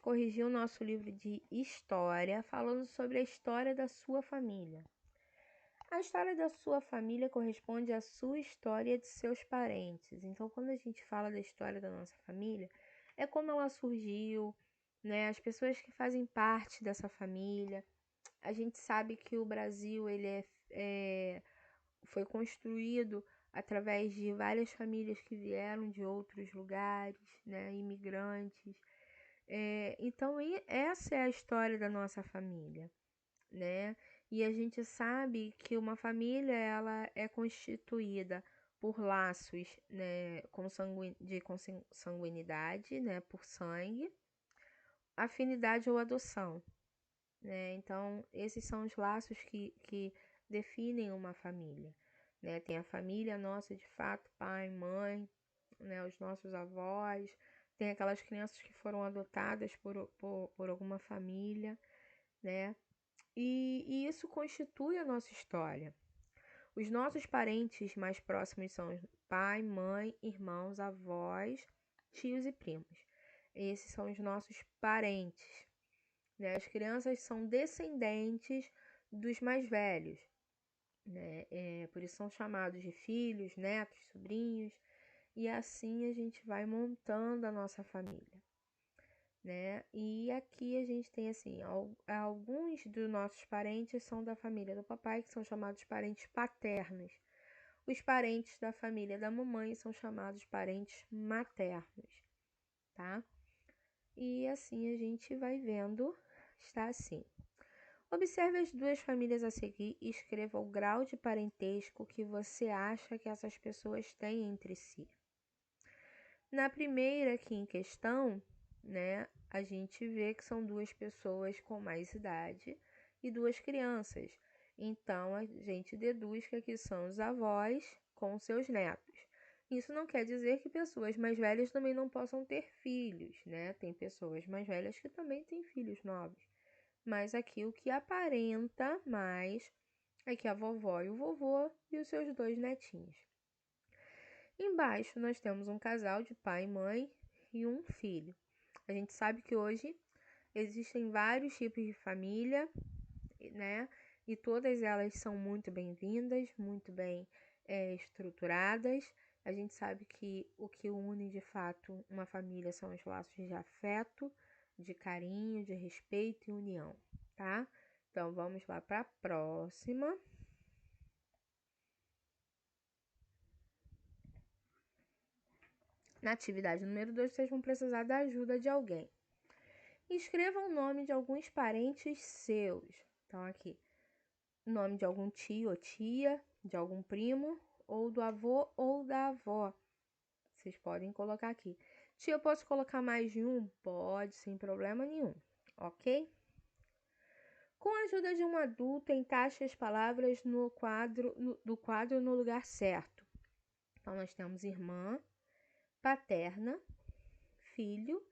corrigir o nosso livro de história falando sobre a história da sua família. A história da sua família corresponde à sua história de seus parentes. Então, quando a gente fala da história da nossa família, é como ela surgiu, né? As pessoas que fazem parte dessa família. A gente sabe que o Brasil foi construído através de várias famílias que vieram de outros lugares, né? Imigrantes. Então, essa é a história da nossa família, né? E a gente sabe que uma família ela é constituída por laços, né, de consanguinidade, né, por sangue, afinidade ou adoção, né? Então, esses são os laços que definem uma família, né? Tem a família nossa de fato, pai, mãe, né, os nossos avós, tem aquelas crianças que foram adotadas por alguma família, né? E isso constitui a nossa história. Os nossos parentes mais próximos são pai, mãe, irmãos, avós, tios e primos. Esses são os nossos parentes, né? As crianças são descendentes dos mais velhos, né? Por isso são chamados de filhos, netos, sobrinhos. E assim a gente vai montando a nossa família, né? E aqui a gente tem assim, alguns dos nossos parentes são da família do papai, que são chamados parentes paternos. Os parentes da família da mamãe são chamados parentes maternos, tá? E assim a gente vai vendo, está assim. Observe as duas famílias a seguir e escreva o grau de parentesco que você acha que essas pessoas têm entre si. Na primeira aqui em questão, né, a gente vê que são duas pessoas com mais idade e duas crianças. Então, a gente deduz que aqui são os avós com seus netos. Isso não quer dizer que pessoas mais velhas também não possam ter filhos, né? Tem pessoas mais velhas que também têm filhos novos. Mas aqui o que aparenta mais é que a vovó e o vovô e os seus dois netinhos. Embaixo nós temos um casal de pai e mãe e um filho. A gente sabe que hoje existem vários tipos de família, né? E todas elas são muito bem-vindas, muito bem estruturadas. A gente sabe que o que une de fato uma família são os laços de afeto, de carinho, de respeito e união, tá? Então vamos lá para a próxima. Na atividade número 2, vocês vão precisar da ajuda de alguém. Escreva o nome de alguns parentes seus. Então, aqui, o nome de algum tio ou tia, de algum primo, ou do avô ou da avó. Vocês podem colocar aqui. Tia, eu posso colocar mais de um? Pode, sem problema nenhum, ok? Com a ajuda de um adulto, encaixe as palavras do quadro no lugar certo. Então, nós temos irmã, paterna, filho,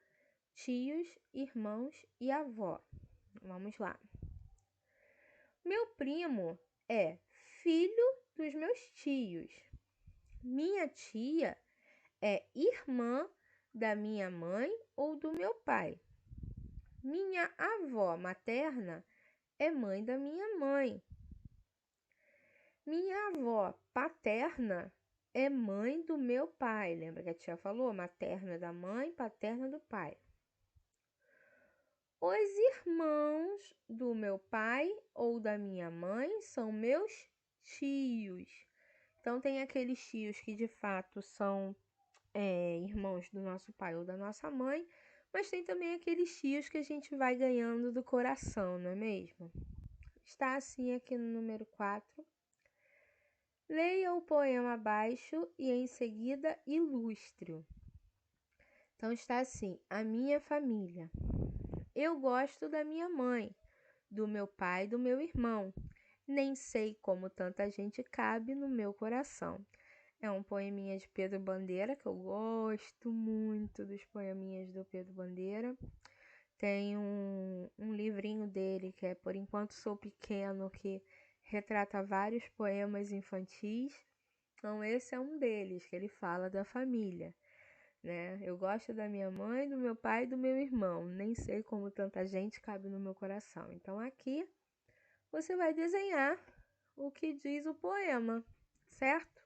tios, irmãos e avó. Vamos lá. Meu primo é filho dos meus tios. Minha tia é irmã da minha mãe ou do meu pai. Minha avó materna é mãe da minha mãe. Minha avó paterna é mãe do meu pai. Lembra que a tia falou? Materna da mãe, paterna do pai. Os irmãos do meu pai ou da minha mãe são meus tios. Então, tem aqueles tios que de fato são irmãos do nosso pai ou da nossa mãe, mas tem também aqueles tios que a gente vai ganhando do coração, não é mesmo? Está assim aqui no número 4. Leia o poema abaixo e em seguida ilustre-o. Então, está assim: a minha família. Eu gosto da minha mãe, do meu pai e do meu irmão. Nem sei como tanta gente cabe no meu coração. É um poeminha de Pedro Bandeira, que eu gosto muito dos poeminhas do Pedro Bandeira. Tem um livrinho dele, que é Por Enquanto Sou Pequeno, que retrata vários poemas infantis. Então, esse é um deles, que ele fala da família. né? Eu gosto da minha mãe, do meu pai e do meu irmão. Nem sei como tanta gente cabe no meu coração. Então aqui você vai desenhar o que diz o poema, certo?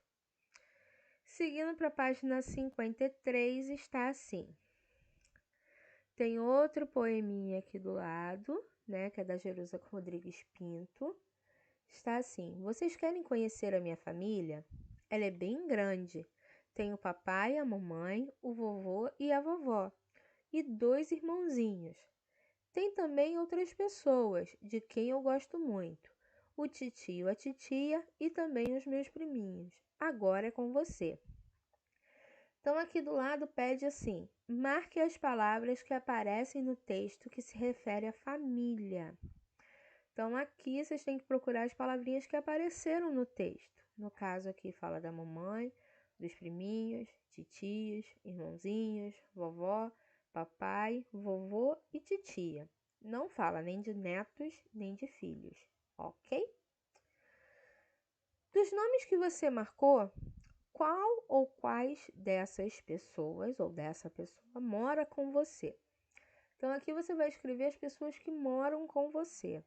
Seguindo para a página 53, está assim. Tem outro poeminha aqui do lado, né, que é da Jerusa Rodrigues Pinto. Está assim: vocês querem conhecer a minha família? Ela é bem grande. Tem o papai, a mamãe, o vovô e a vovó, e 2 irmãozinhos. Tem também outras pessoas, de quem eu gosto muito. O titio, a titia e também os meus priminhos. Agora é com você. Então, aqui do lado pede assim: marque as palavras que aparecem no texto que se refere à família. Então, aqui vocês têm que procurar as palavrinhas que apareceram no texto. No caso, aqui fala da mamãe, dos priminhos, titios, irmãozinhos, vovó, papai, vovô e titia. Não fala nem de netos, nem de filhos, ok? Dos nomes que você marcou, qual ou quais dessas pessoas ou dessa pessoa mora com você? Então, aqui você vai escrever as pessoas que moram com você.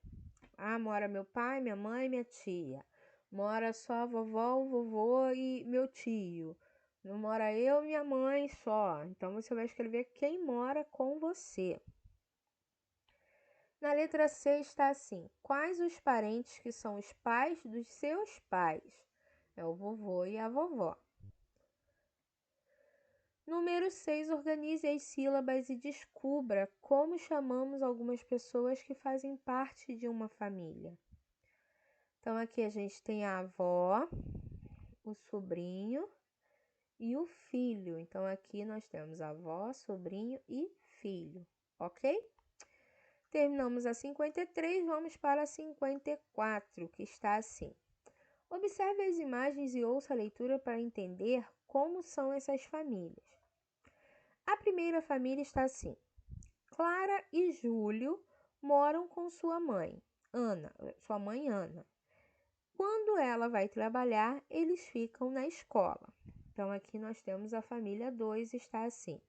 Ah, mora meu pai, minha mãe, minha tia. Mora só a vovó, o vovô e meu tio. Não mora eu e minha mãe só. Então, você vai escrever quem mora com você. Na letra C está assim: quais os parentes que são os pais dos seus pais? É o vovô e a vovó. Número 6, organize as sílabas e descubra como chamamos algumas pessoas que fazem parte de uma família. Então, aqui a gente tem a avó, o sobrinho e o filho. Então, aqui nós temos avó, sobrinho e filho, ok? Terminamos a 53, vamos para a 54, que está assim. Observe as imagens e ouça a leitura para entender como são essas famílias. A primeira família está assim. Clara e Júlio moram com sua mãe, Ana. Quando ela vai trabalhar, eles ficam na escola. Então, aqui nós temos a família 2, está assim.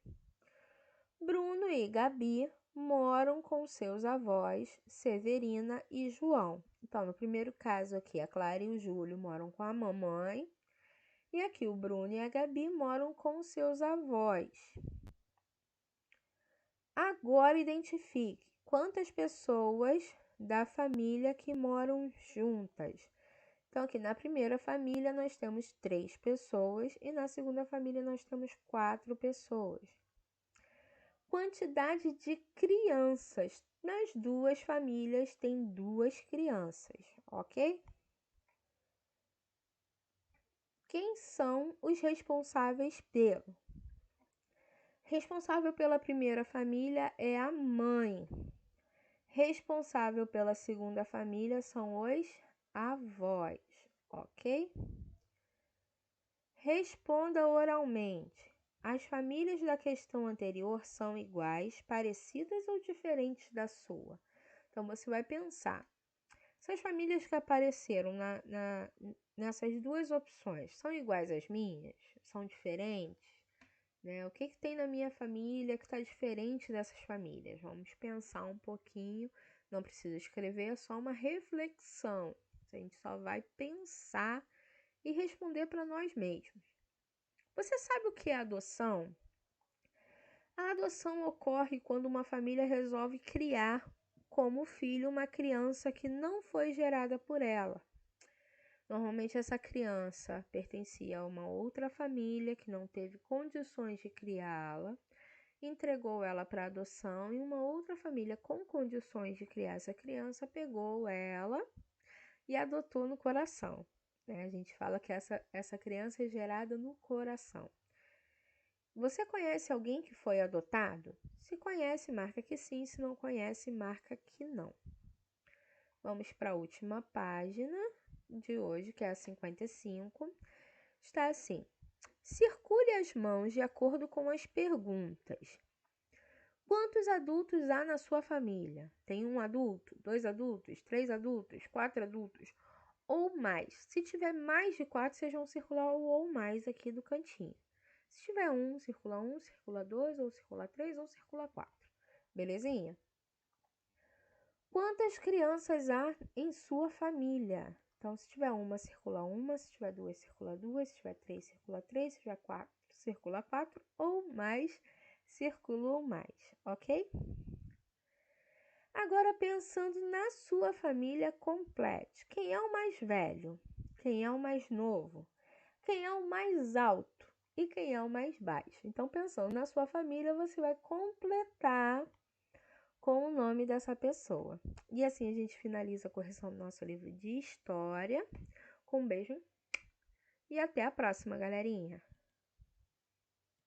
Bruno e Gabi moram com seus avós, Severina e João. Então, no primeiro caso aqui, a Clara e o Júlio moram com a mamãe. E aqui o Bruno e a Gabi moram com seus avós. Agora identifique quantas pessoas da família que moram juntas. Então, aqui na primeira família nós temos 3 pessoas e na segunda família nós temos 4 pessoas. Quantidade de crianças. Nas 2 famílias tem 2 crianças, ok? Quem são os responsáveis pelo? Responsável pela primeira família é a mãe. Responsável pela segunda família são os avós, ok? Responda oralmente. As famílias da questão anterior são iguais, parecidas ou diferentes da sua? Então, você vai pensar. Essas famílias que apareceram nessas 2 opções são iguais às minhas? São diferentes? Né? O que tem na minha família que está diferente dessas famílias? Vamos pensar um pouquinho. Não precisa escrever, é só uma reflexão. A gente só vai pensar e responder para nós mesmos. Você sabe o que é adoção? A adoção ocorre quando uma família resolve criar como filho uma criança que não foi gerada por ela. Normalmente essa criança pertencia a uma outra família que não teve condições de criá-la, entregou ela para adoção e uma outra família com condições de criar essa criança pegou ela e adotou no coração. Né? A gente fala que essa criança é gerada no coração. Você conhece alguém que foi adotado? Se conhece, marca que sim. Se não conhece, marca que não. Vamos para a última página de hoje, que é a 55. Está assim. Circule as mãos de acordo com as perguntas. Quantos adultos há na sua família? Tem 1 adulto, 2 adultos, 3 adultos, 4 adultos ou mais? Se tiver mais de 4, vocês vão circular o ou mais aqui do cantinho. Se tiver circula 2, ou circula 3, ou circula 4. Belezinha? Quantas crianças há em sua família? Então, se tiver circula 1, se tiver 2, circula 2, se tiver 3, circula 3, se tiver 4, circula 4, ou mais, circula mais, ok? Agora, pensando na sua família, complete. Quem é o mais velho? Quem é o mais novo? Quem é o mais alto? E quem é o mais baixo? Então, pensando na sua família, você vai completar com o nome dessa pessoa. E assim a gente finaliza a correção do nosso livro de história. Com um beijo e até a próxima, galerinha!